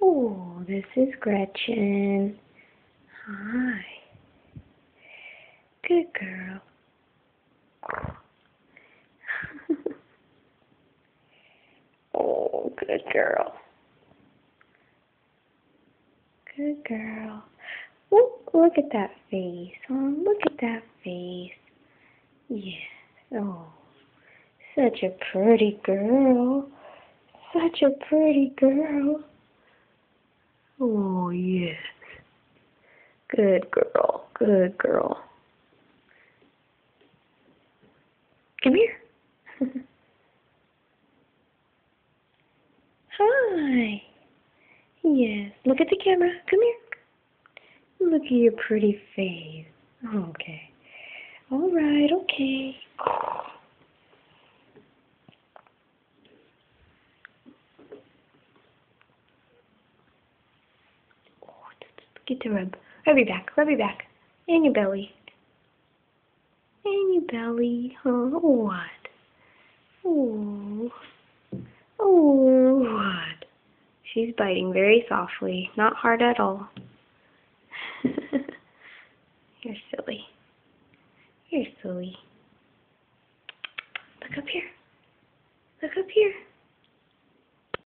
Oh, this is Gretchen. Hi. Good girl. Oh, good girl. Good girl. Oh, look at that face. Oh, look at that face. Yes. Oh, such a pretty girl. Such a pretty girl. Oh, yes. Good girl. Good girl. Come here. Hi. Yes. Look at the camera. Come here. Look at your pretty face. Okay. All right. Okay. Get to rub. Rub your back. Rub your back. And your belly. And your belly. Oh, what? Oh. Oh, what? She's biting very softly. Not hard at all. You're silly. You're silly. Look up here. Look up here.